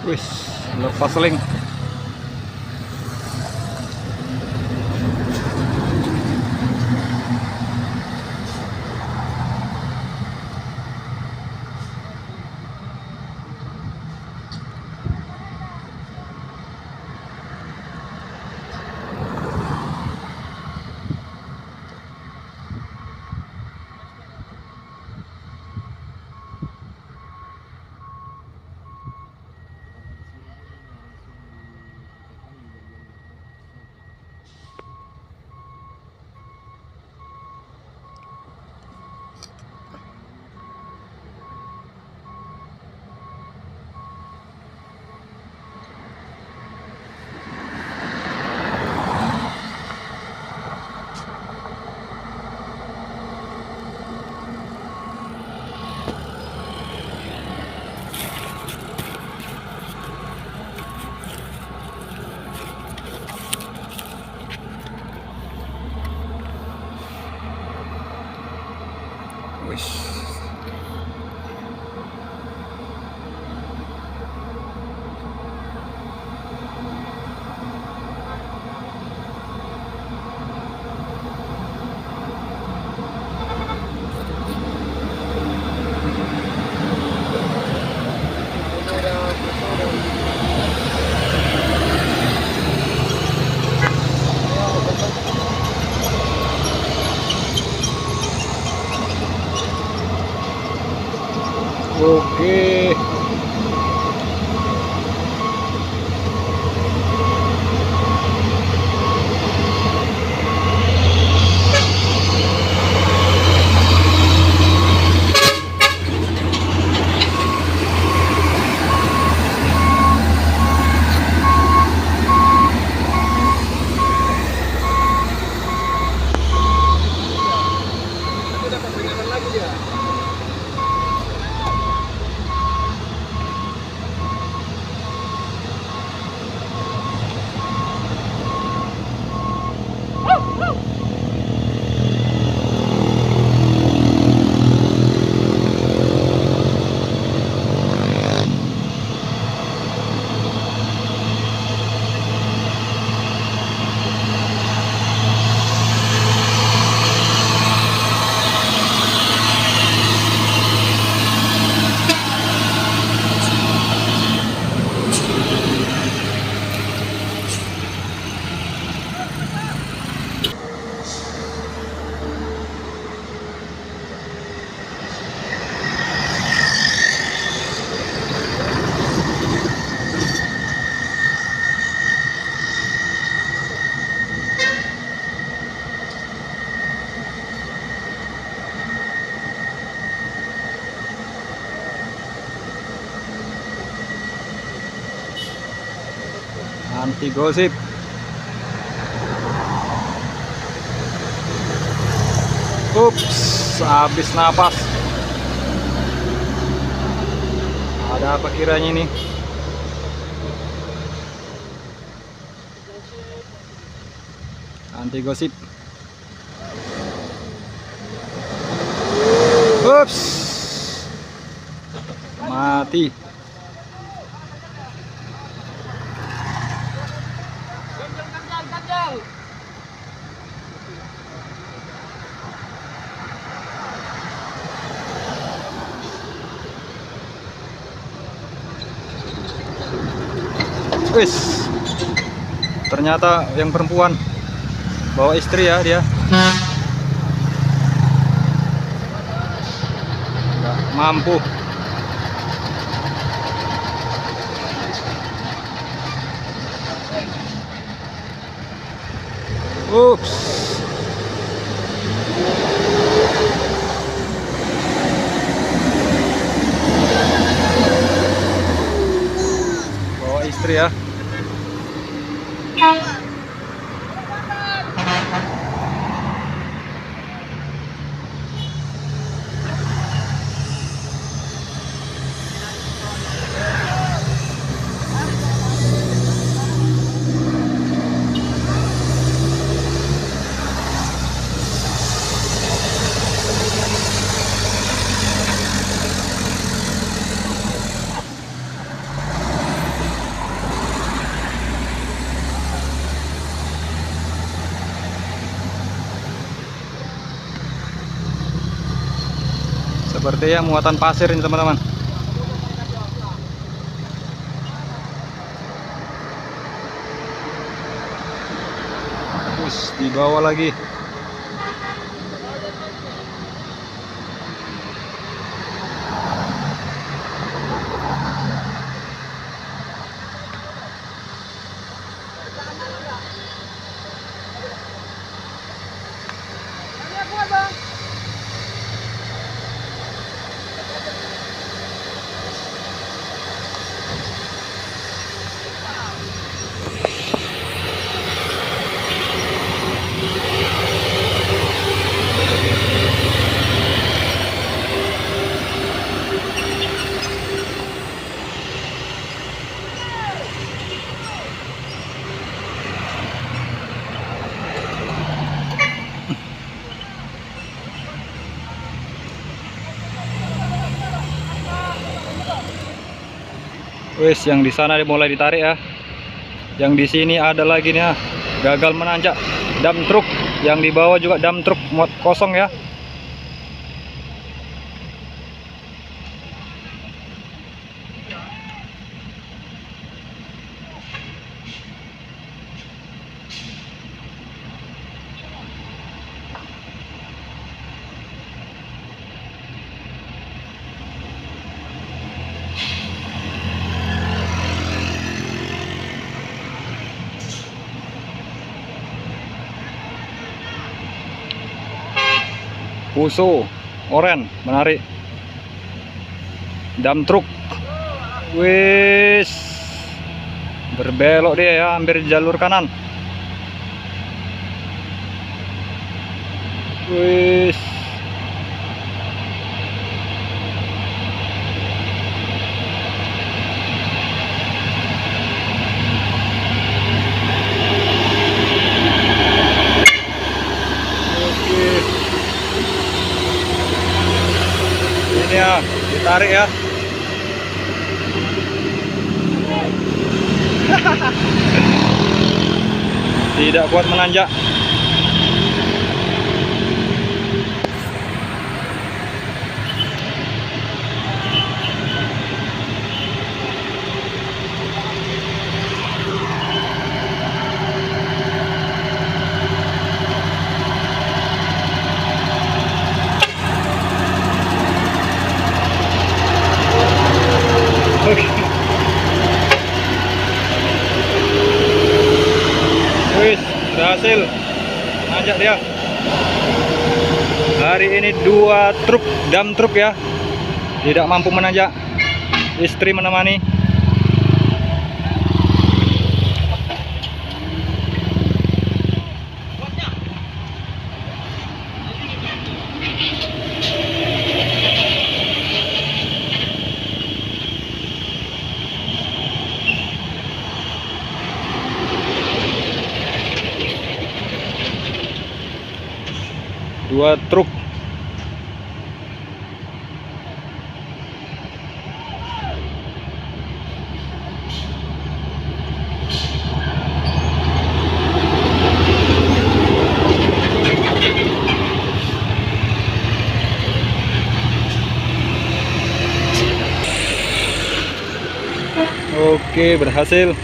Wis, lepas seling. Wis. Oke. Anti gosip. Ups, habis napas. Ada apa kiranya ini? Anti gosip. Ups, mati. Wis, ternyata yang perempuan bawa istri ya dia. Nggak mampu. Ups. Bawa istri ya. Seperti ya muatan pasir ini teman-teman. Terus di bawah lagi. Wes, yang di sana mulai ditarik ya. Yang di sini ada lagi nih ya, gagal menanjak dump truk. Yang di bawah juga dump truk muat kosong ya. Puso oren menarik dump truk. Wis, berbelok dia ya, hampir di jalur kanan. Wis, ini ya, ditarik ya. Tidak kuat menanjak. Wis, berhasil nanjak dia. Hari ini 2 truk dump truk ya, tidak mampu menanjak. Istri menemani. Dua truk. Oke, berhasil.